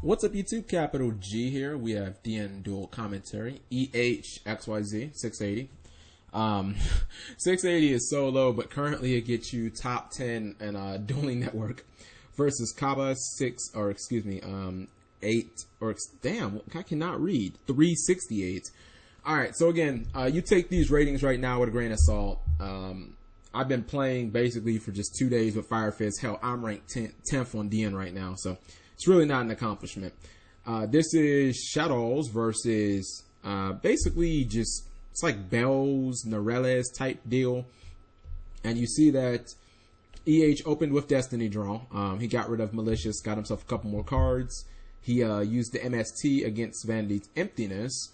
What's up, YouTube? Capital G here. We have DN Duel Commentary. EHXYZ 680. 680 is so low, but currently it gets you top 10 in Dueling Network versus Kaba 8, or damn, I cannot read. 368. Alright, so again, you take these ratings right now with a grain of salt. I've been playing basically for just 2 days with Fire Fist. Hell, I'm ranked 10th on DN right now, so it's really not an accomplishment. This is Shaddoll versus basically just, it's like Bells, Norleras type deal. And you see that EH opened with Destiny Draw. He got rid of Malicious, got himself a couple more cards. He used the MST against Vanity's Emptiness.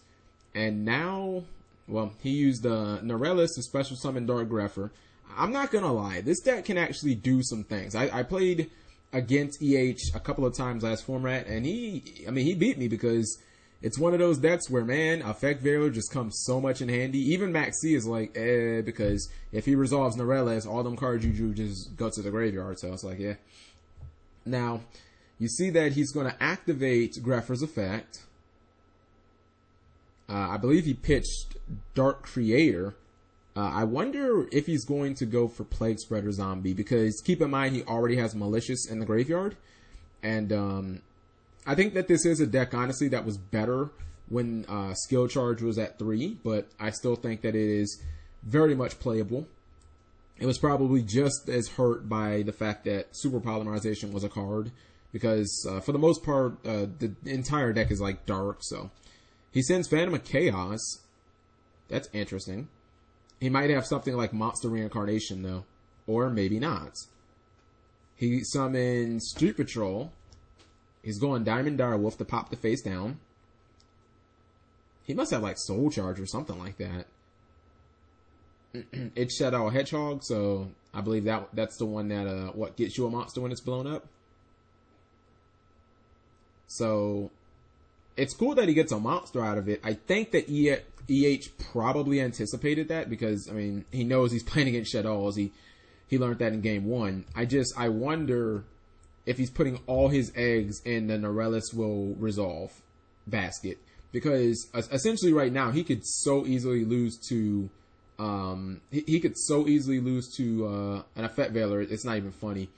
And now, well, he used Norleras to special summon Dark Grepher. I'm not gonna lie, this deck can actually do some things. I played against EH a couple of times last format, and he beat me because it's one of those decks where, man, Effect Veiler just comes so much in handy. Even Max C is like, because if he resolves Norleras, all them cards you drew just go to the graveyard, so it's like, yeah. Now, you see that he's going to activate Grepher's effect. I believe he pitched Dark Creator. I wonder if he's going to go for Plague Spreader Zombie, because keep in mind he already has Malicious in the graveyard. And I think that this is a deck, honestly, that was better when Skill Charge was at 3, but I still think that it is very much playable. It was probably just as hurt by the fact that Super Polymerization was a card, because for the most part, the entire deck is like dark, so. He sends Phantom of Chaos. That's interesting. He might have something like Monster Reincarnation, though. Or maybe not. He summons Street Patrol. He's going Diamond Direwolf to pop the face down. He must have like Soul Charge or something like that. It's Shaddoll Hedgehog, so I believe that's the one that what gets you a monster when it's blown up. So it's cool that he gets a monster out of it. I think that EH probably anticipated that, because, I mean, he knows he's playing against Shaddoll. He learned that in game 1. I wonder if he's putting all his eggs in the Norleras will resolve basket, because essentially right now he could so easily lose to an Effect Veiler. It's not even funny,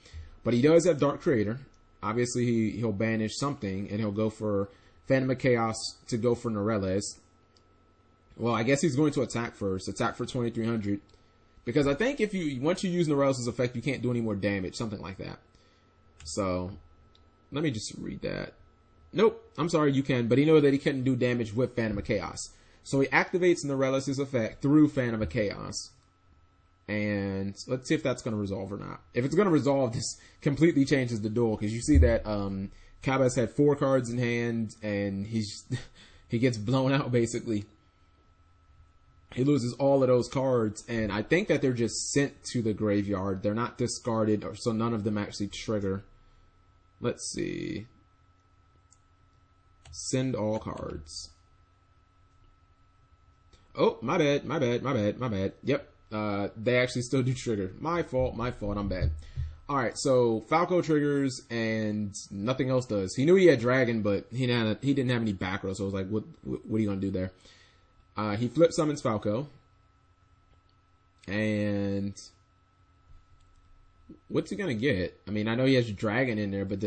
but he does have Dark Creator. Obviously he'll banish something and he'll go for Phantom of Chaos to go for Norleras. Well, I guess he's going to attack first. Attack for 2300. Because I think once you use Norleras' effect, you can't do any more damage. Something like that. So, let me just read that. Nope, I'm sorry, you can. But he knows that he couldn't do damage with Phantom of Chaos. So he activates Norleras' effect through Phantom of Chaos. And let's see if that's going to resolve or not. If it's going to resolve, this completely changes the duel. Because you see that Cabas had 4 cards in hand, and he gets blown out, basically. He loses all of those cards, and I think that they're just sent to the graveyard. They're not discarded, so none of them actually trigger. Let's see. Send all cards. Oh, my bad. Yep, they actually still do trigger. My fault, I'm bad. Alright, so Falco triggers and nothing else does. He knew he had Dragon, but he didn't have any back row, so I was like, what are you going to do there? He flip summons Falco. And what's he going to get? I mean, I know he has Dragon in there, but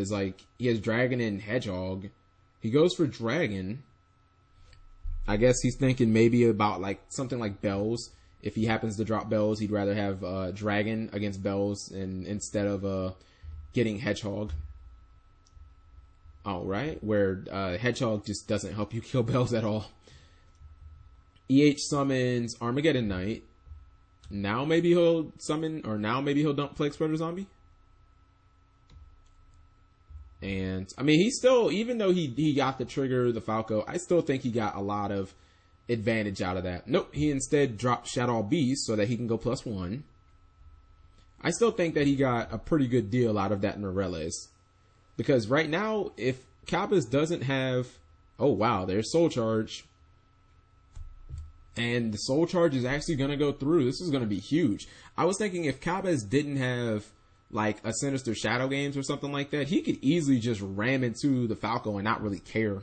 he has Dragon and Hedgehog. He goes for Dragon. I guess he's thinking maybe about like something like Bells. If he happens to drop Bells, he'd rather have Dragon against Bells instead of getting Hedgehog. Oh, right? Where Hedgehog just doesn't help you kill Bells at all. EH summons Armageddon Knight. Now maybe he'll dump Plague Spreader Zombie. And, I mean, he still, even though he got the trigger, the Falco, I still think he got a lot of advantage out of that. Nope, he instead dropped Shaddoll Beast so that he can go +1. I still think that he got a pretty good deal out of that Norleras. Because right now, if Cabas doesn't have, oh wow, there's Soul Charge. And the Soul Charge is actually going to go through. This is going to be huge. I was thinking if Cabas didn't have like a Sinister Shadow Games or something like that, he could easily just ram into the Falco and not really care.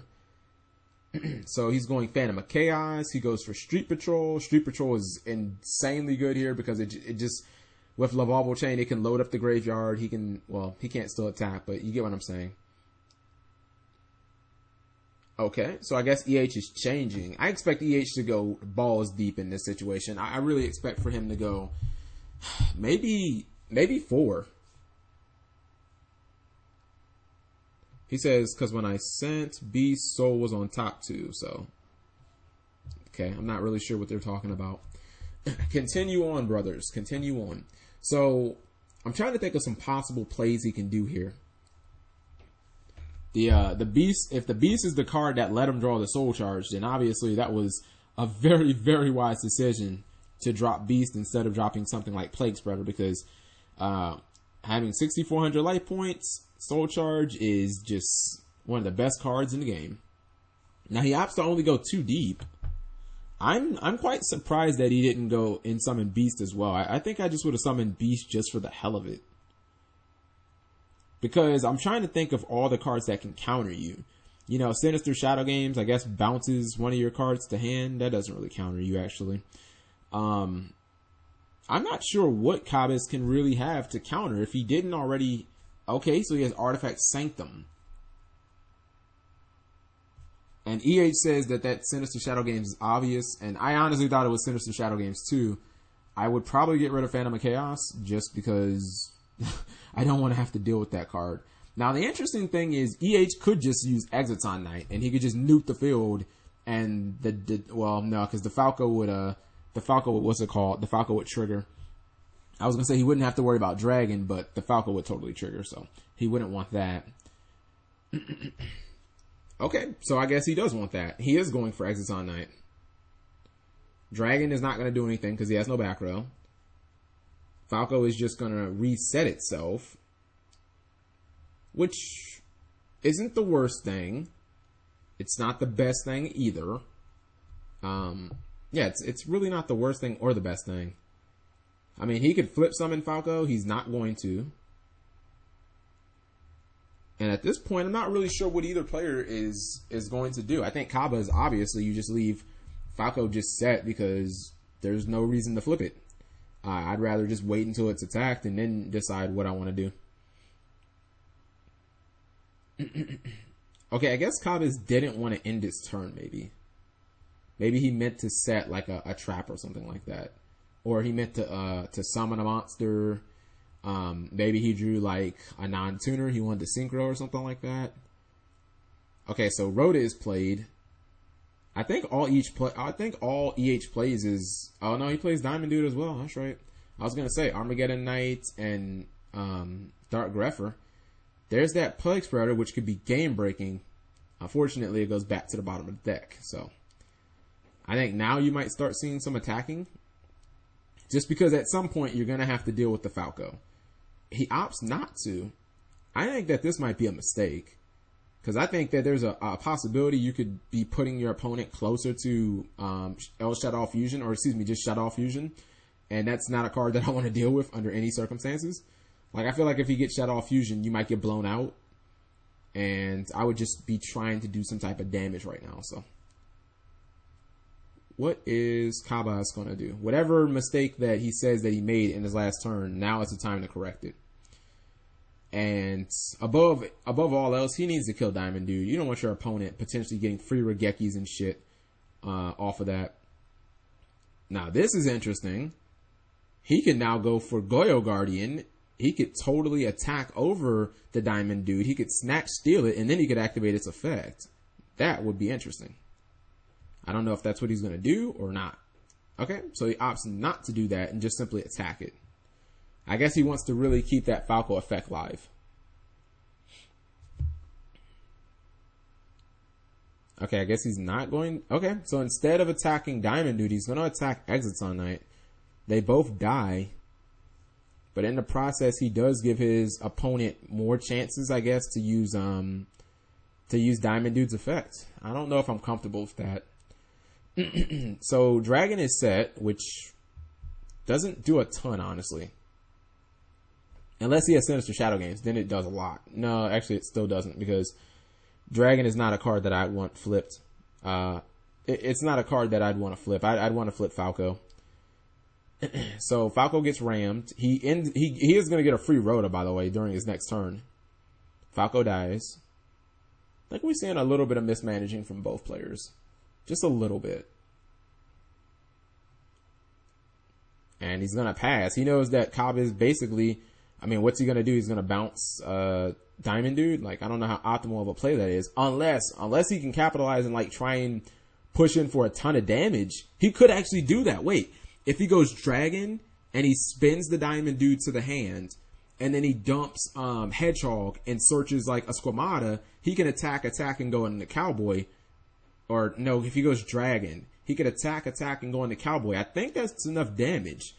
So he's going Phantom of Chaos. He goes for Street Patrol. Street Patrol is insanely good here because it just, with Lovable Chain, it can load up the graveyard. He can, well, he can't still attack, but you get what I'm saying. Okay, so I guess EH is changing. I expect EH to go balls deep in this situation. I really expect for him to go maybe 4. He says, because when I sent, Beast Soul was on top too, so. Okay, I'm not really sure what they're talking about. Continue on, brothers. Continue on. So, I'm trying to think of some possible plays he can do here. The Beast, if the Beast is the card that let him draw the Soul Charge, then obviously that was a very, very wise decision to drop Beast instead of dropping something like Plague Spreader, because having 6,400 life points, Soul Charge is just one of the best cards in the game. Now he opts to only go 2 deep. I'm quite surprised that he didn't go and summon Beast as well. I think I just would have summoned Beast just for the hell of it. Because I'm trying to think of all the cards that can counter you. You know, Sinister Shadow Games, I guess, bounces one of your cards to hand. That doesn't really counter you, actually. I'm not sure what Cabas can really have to counter if he didn't already. Okay, so he has Artifact Sanctum. And EH says that Sinister Shadow Games is obvious. And I honestly thought it was Sinister Shadow Games too. I would probably get rid of Phantom of Chaos just because I don't want to have to deal with that card. Now, the interesting thing is EH could just use Exits on Night and he could just nuke the field. And well, no, because the Falco would, what's it called? The Falco would trigger. I was going to say he wouldn't have to worry about Dragon, but the Falco would totally trigger, so he wouldn't want that. Okay, so I guess he does want that. He is going for Exits on Night. Dragon is not going to do anything because he has no back row. Falco is just going to reset itself, which isn't the worst thing. It's not the best thing either. Yeah, it's really not the worst thing or the best thing. I mean, he could flip summon Falco. He's not going to. And at this point, I'm not really sure what either player is going to do. I think Kaba is obviously you just leave Falco just set because there's no reason to flip it. I'd rather just wait until it's attacked and then decide what I want to do. Okay, I guess Cabas didn't want to end his turn, maybe. Maybe he meant to set like a trap or something like that. Or he meant to summon a monster. Maybe he drew like a non-tuner. He wanted to synchro or something like that. Okay, so Rhoda is played. I think all EH plays is. Oh no, he plays Diamond Dude as well. That's right. I was gonna say Armageddon Knight and Dark Grepher. There's that Plague Spreader, which could be game breaking. Unfortunately, it goes back to the bottom of the deck. So I think now you might start seeing some attacking. Just because at some point you're gonna have to deal with the Falco. He opts not to. I think that this might be a mistake. Because I think that there's a possibility you could be putting your opponent closer to El Shaddoll Fusion, or excuse me, just Shaddoll Fusion. And that's not a card that I want to deal with under any circumstances. Like, I feel like if he gets Shaddoll Fusion, you might get blown out. And I would just be trying to do some type of damage right now. So, what is Cabas going to do? Whatever mistake that he says that he made in his last turn, now is the time to correct it. And above all else, he needs to kill Diamond Dude. You don't want your opponent potentially getting free Regekis and shit off of that. Now, this is interesting. He can now go for Goyo Guardian. He could totally attack over the Diamond Dude. He could snatch, steal it, and then he could activate its effect. That would be interesting. I don't know if that's what he's going to do or not. Okay, so he opts not to do that and just simply attack it. I guess he wants to really keep that Falco effect live. Okay, I guess he's not going. Okay, so instead of attacking Diamond Dude, he's going to attack Exits on Night. They both die. But in the process, he does give his opponent more chances, I guess, to use Diamond Dude's effect. I don't know if I'm comfortable with that. So Dragon is set, which doesn't do a ton, honestly. Unless he has Sinister Shadow Games, then it does a lot. No, actually it still doesn't, because Dragon is not a card that I want flipped. It's not a card that I'd want to flip. I'd want to flip Falco. So Falco gets rammed. He is going to get a free Rhoda, by the way, during his next turn. Falco dies. I think we're seeing a little bit of mismanaging from both players. Just a little bit. And he's going to pass. He knows that Cobb is basically... I mean, what's he going to do? He's going to bounce Diamond Dude? Like, I don't know how optimal of a play that is. Unless he can capitalize and, like, try and push in for a ton of damage. He could actually do that. Wait. If he goes Dragon and he spins the Diamond Dude to the hand, and then he dumps Hedgehog and searches like a Squamata, he can attack, and go into Cowboy. Or no, if he goes Dragon, he could attack, and go into Cowboy. I think that's enough damage.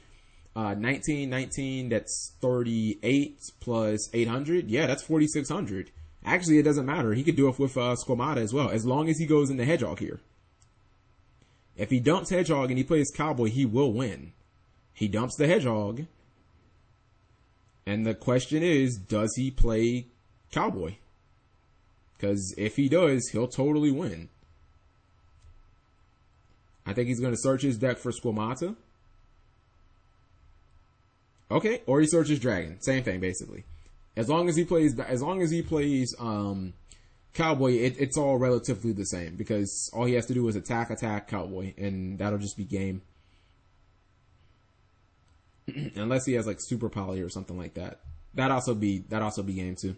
19, that's 38 plus 800. Yeah, that's 4,600. Actually, it doesn't matter. He could do it with Squamata as well, as long as he goes into Hedgehog here. If he dumps Hedgehog and he plays Cowboy, he will win. He dumps the Hedgehog. And the question is, does he play Cowboy? Because if he does, he'll totally win. I think he's going to search his deck for Squamata. Okay, or he searches Dragon. Same thing, basically. As long as he plays Cowboy, it's all relatively the same, because all he has to do is attack, Cowboy, and that'll just be game. Unless he has like Super Poly or something like that. That'd also be game too.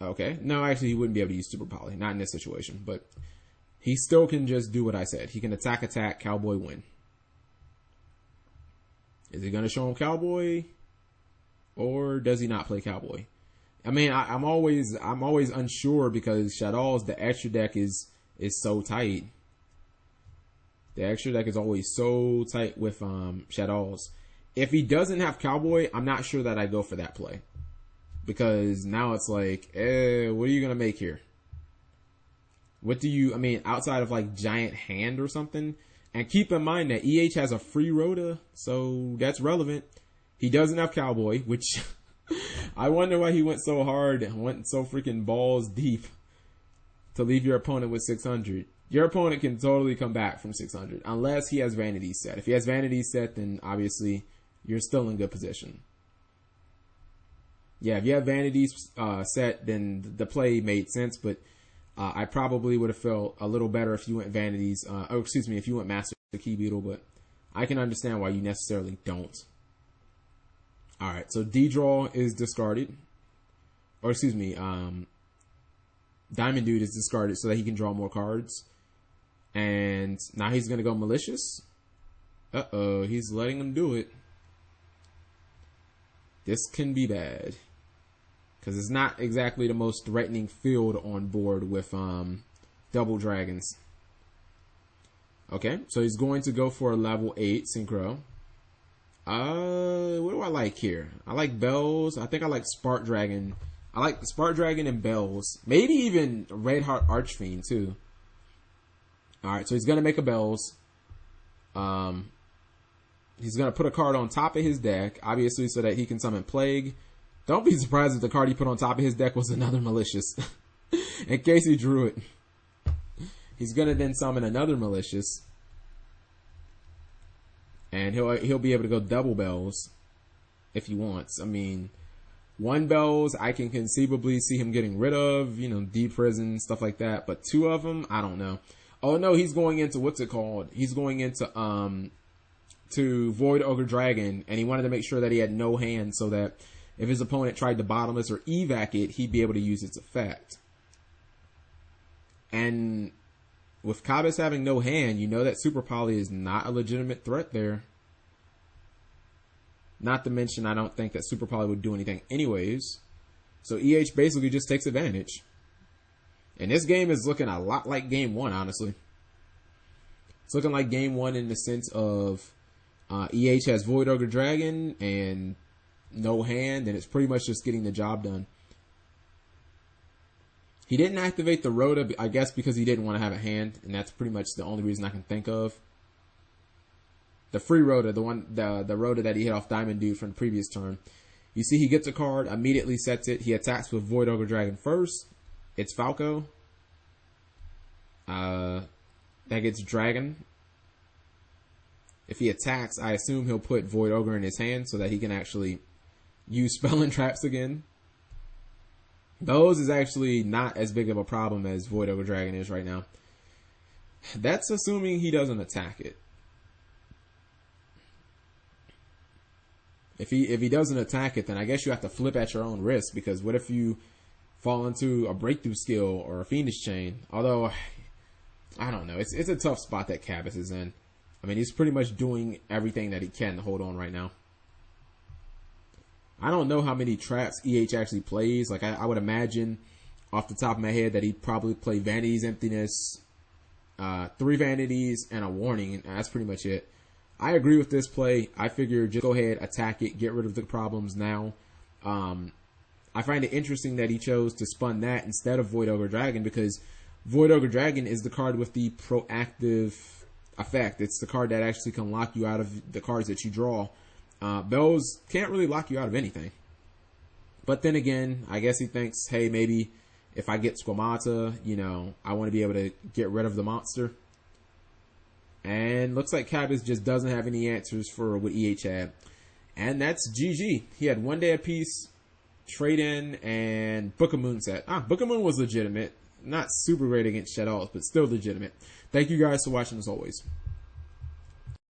Okay. No, actually he wouldn't be able to use Super Poly. Not in this situation, but he still can just do what I said. He can attack, Cowboy, win. Is he gonna show him Cowboy? Or does he not play Cowboy? I mean, I'm always unsure, because Shaddoll's the extra deck is so tight. The extra deck is always so tight with Shaddoll's. If he doesn't have Cowboy, I'm not sure that I go for that play, because now it's like, what are you gonna make here? What do you? I mean, outside of like Giant Hand or something. And keep in mind that EH has a free Rhoda, so that's relevant. He doesn't have Cowboy, which I wonder why he went so hard and went so freaking balls deep to leave your opponent with 600. Your opponent can totally come back from 600, unless he has Vanity set. If he has Vanity set, then obviously you're still in good position. Yeah, if you have Vanity set, then the play made sense, but I probably would have felt a little better if you went Vanities, if you went Master Key Beetle, but I can understand why you necessarily don't. Alright, so D-Draw is discarded. Or Diamond Dude is discarded so that he can draw more cards. And now he's going to go Malicious. Uh-oh, he's letting him do it. This can be bad, because it's not exactly the most threatening field on board with double dragons. Okay, so he's going to go for a level 8 Synchro. What do I like here? I like Bells. I think I like Spark Dragon. I like Spark Dragon and Bells. Maybe even Red Heart Archfiend too. Alright, so he's going to make a Bells. He's going to put a card on top of his deck, obviously, so that he can summon Plague. Don't be surprised if the card he put on top of his deck was another Malicious. In case he drew it. He's going to then summon another Malicious. And he'll be able to go double Bells if he wants. I mean, one Bells I can conceivably see him getting rid of, D-Prison, stuff like that. But two of them, I don't know. Oh no, he's going into, what's it called? He's going into to Void Ogre Dragon, and he wanted to make sure that he had no hand, so that if his opponent tried to bottomless or evac it, he'd be able to use its effect. And with Kabis having no hand, you know that Super Poly is not a legitimate threat there. Not to mention, I don't think that Super Poly would do anything anyways. So EH basically just takes advantage. And this game is looking a lot like Game 1, honestly. It's looking like Game 1 in the sense of EH has Void Ogre Dragon and no hand, and it's pretty much just getting the job done. He didn't activate the Rhoda, I guess because he didn't want to have a hand, and that's pretty much the only reason I can think of. the free rotor, the rotor that he hit off Diamond Dude from the previous turn. You see he gets a card, immediately sets it. He attacks with Void Ogre Dragon first. It's Falco. That gets Dragon. If he attacks, I assume he'll put Void Ogre in his hand so that he can actually use Spell and Traps again. Those is actually not as big of a problem as Void Ogre Dragon is right now. That's assuming he doesn't attack it. If he doesn't attack it, then I guess you have to flip at your own risk, because what if you fall into a breakthrough skill or a Fiendish Chain? Although, I don't know. It's a tough spot that Cabas is in. I mean, he's pretty much doing everything that he can to hold on right now. I don't know how many traps EH actually plays. Like, I would imagine off the top of my head that he'd probably play Vanity's Emptiness, 3 Vanities, and a Warning, and that's pretty much it. I agree with this play. I figure just go ahead, attack it, get rid of the problems now. I find it interesting that he chose to spun that instead of Void Ogre Dragon, because Void Ogre Dragon is the card with the proactive effect. It's the card that actually can lock you out of the cards that you draw. Bells can't really lock you out of anything. But then again, I guess he thinks, hey, maybe if I get Squamata, you know, I want to be able to get rid of the monster. And looks like Cabas just doesn't have any answers for what EH had. And that's GG. He had 1 day apiece, trade in, and Book of Moon set. Book of Moon was legitimate. Not super great against Shaddoll, but still legitimate. Thank you guys for watching as always.